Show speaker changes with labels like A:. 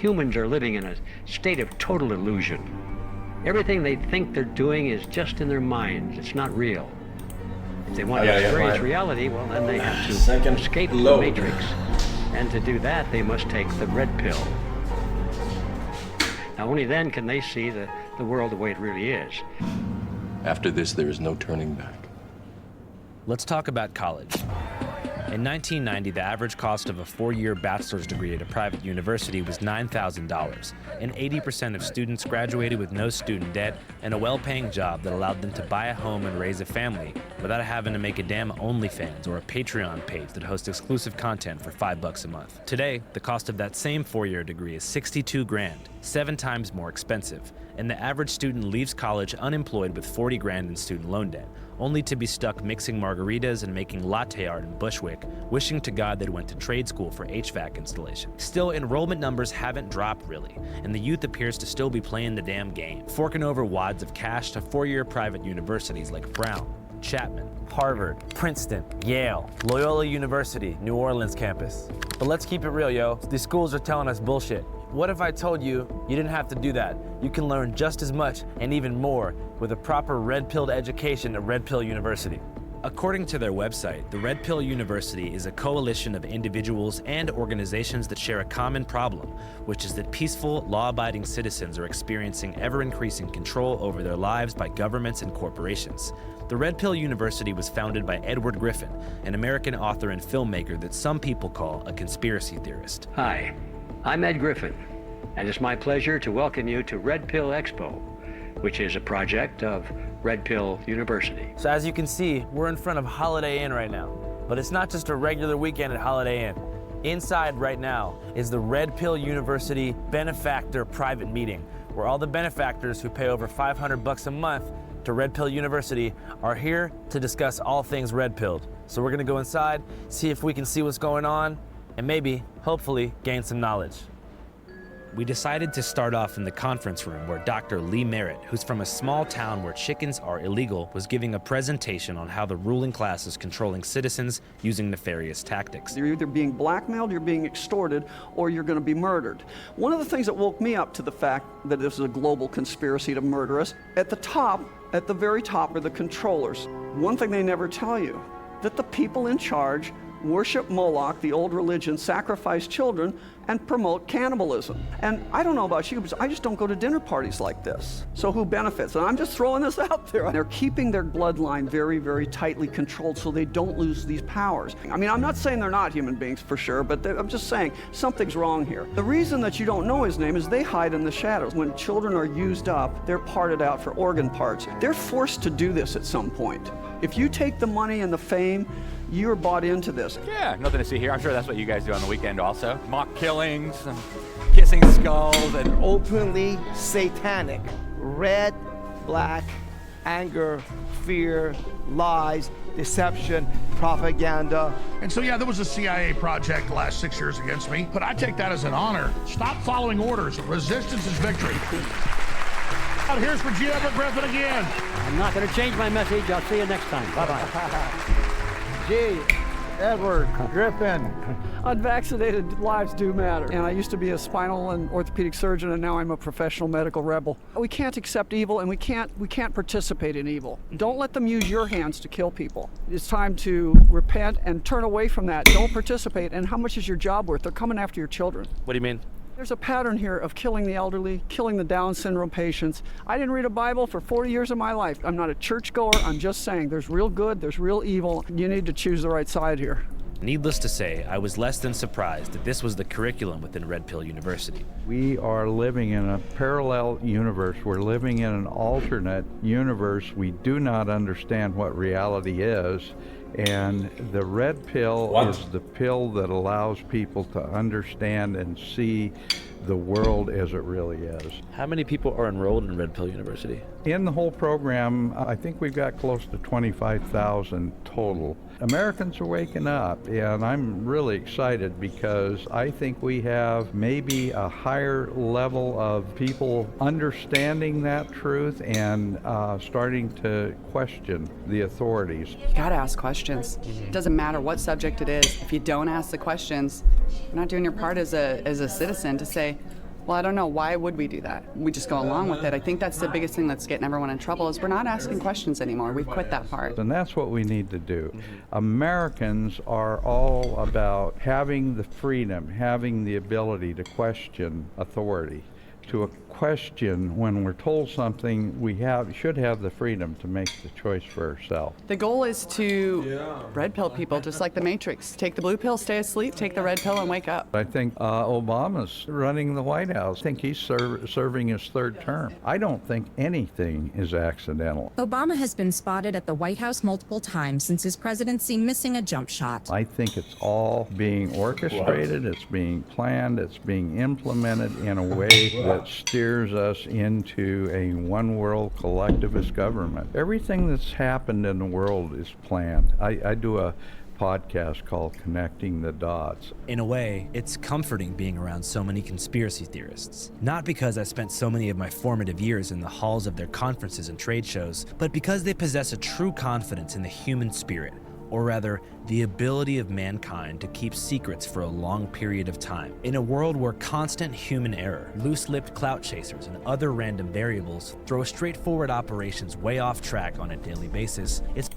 A: humans are living in a state of total illusion. Everything they think they're doing is just in their minds. It's not real. If they want to experience reality, well, then they have to escape the matrix. And to do that, they must take the red pill. Now, only then can they see the world the way it really is.
B: After this, there is no turning back.
C: Let's talk about college. In 1990, the average cost of a 4-year bachelor's degree at a private university was $9,000, and 80% of students graduated with no student debt and a well-paying job that allowed them to buy a home and raise a family without having to make a damn OnlyFans or a Patreon page that hosts exclusive content for $5 a month. Today, the cost of that same 4-year degree is $62 grand, 7 times more expensive, and the average student leaves college unemployed with $40 grand in student loan debt, only to be stuck mixing margaritas and making latte art in Bushwick, wishing to God they'd went to trade school for HVAC installation. Still, enrollment numbers haven't dropped really, and the youth appears to still be playing the damn game, forking over wads of cash to 4-year private universities like Brown, Chapman, Harvard, Princeton, Yale, Loyola University, New Orleans campus. But let's keep it real, yo. These schools are telling us bullshit. What if I told you you didn't have to do that? You can learn just as much and even more with a proper red-pilled education at Red Pill University. According to their website, the Red Pill University is a coalition of individuals and organizations that share a common problem, which is that peaceful, law-abiding citizens are experiencing ever-increasing control over their lives by governments and corporations. The Red Pill University was founded by Edward Griffin, an American author and filmmaker that some people call a conspiracy theorist.
A: Hi, I'm Ed Griffin, and it's my pleasure to welcome you to Red Pill Expo, which is a project of Red Pill University.
C: So as you can see, we're in front of Holiday Inn right now. But it's not just a regular weekend at Holiday Inn. Inside right now is the Red Pill University Benefactor Private Meeting, where all the benefactors who pay over $500 a month to Red Pill University are here to discuss all things red pilled. So we're gonna go inside, see if we can see what's going on, and maybe, hopefully, gain some knowledge. We decided to start off in the conference room where Dr. Lee Merritt, who's from a small town where chickens are illegal, was giving a presentation on how the ruling class is controlling citizens using nefarious tactics.
D: You're either being blackmailed, you're being extorted, or you're going to be murdered. One of the things that woke me up to the fact that this is a global conspiracy to murder us, at the very top are the controllers. One thing they never tell you, that the people in charge worship Moloch, the old religion, sacrifice children, and promote cannibalism. And I don't know about you, but I just don't go to dinner parties like this. So who benefits? And I'm just throwing this out there. They're keeping their bloodline very, very tightly controlled so they don't lose these powers. I mean, I'm not saying they're not human beings for sure, but I'm just saying something's wrong here. The reason that you don't know his name is they hide in the shadows. When children are used up, they're parted out for organ parts. They're forced to do this at some point. If you take the money and the fame, you're bought into this.
E: Yeah, nothing to see here. I'm sure that's what you guys do on the weekend also. Mock killings, and kissing skulls, and
F: openly satanic. Red, black, anger, fear, lies, deception, propaganda.
G: And so, yeah, there was a CIA project the last 6 years against me, but I take that as an honor. Stop following orders. Resistance is victory. Here's for G. Edward Griffin again.
A: I'm not going to change my message. I'll see you next time. Bye-bye.
F: G. Edward Griffin.
D: Unvaccinated lives do matter. And I used to be a spinal and orthopedic surgeon, and now I'm a professional medical rebel. We can't accept evil, and we can't participate in evil. Don't let them use your hands to kill people. It's time to repent and turn away from that. Don't participate. And how much is your job worth? They're coming after your children.
C: What do you mean?
D: There's a pattern here of killing the elderly, killing the Down syndrome patients. I didn't read a Bible for 40 years of my life. I'm not a churchgoer. I'm just saying there's real good, there's real evil. You need to choose the right side here.
C: Needless to say, I was less than surprised that this was the curriculum within Red Pill University.
H: We are living in a parallel universe. We're living in an alternate universe. We do not understand what reality is. And the red pill is the pill that allows people to understand and see the world as it really is.
C: How many people are enrolled in Red Pill University?
H: In the whole program, I think we've got close to 25,000 total. Americans are waking up, and I'm really excited because I think we have maybe a higher level of people understanding that truth and starting to question the authorities.
I: You gotta ask questions. It doesn't matter what subject it is. If you don't ask the questions, you're not doing your part as a citizen to say, Well, I don't know. Why would we do that? We just go along with it. I think that's the biggest thing that's getting everyone in trouble is we're not asking questions anymore. We've quit that part.
H: And that's what we need to do. Americans are all about having the freedom, having the ability to question authority, to question when we're told something, we should have the freedom to make the choice for ourselves.
I: The goal is to red pill people, just like the Matrix. Take the blue pill, stay asleep, take the red pill, and wake up.
H: I think Obama's running the White House. I think he's serving his third term. I don't think anything is accidental.
J: Obama has been spotted at the White House multiple times since his presidency, missing a jump shot.
H: I think it's all being orchestrated, it's being planned, it's being implemented in a way that steers us into a one-world collectivist government. Everything that's happened in the world is planned. I do a podcast called Connecting the Dots.
C: In a way, it's comforting being around so many conspiracy theorists. Not because I spent so many of my formative years in the halls of their conferences and trade shows, but because they possess a true confidence in the human spirit, or rather, the ability of mankind to keep secrets for a long period of time. In a world where constant human error, loose-lipped clout chasers, and other random variables throw straightforward operations way off track on a daily basis, it's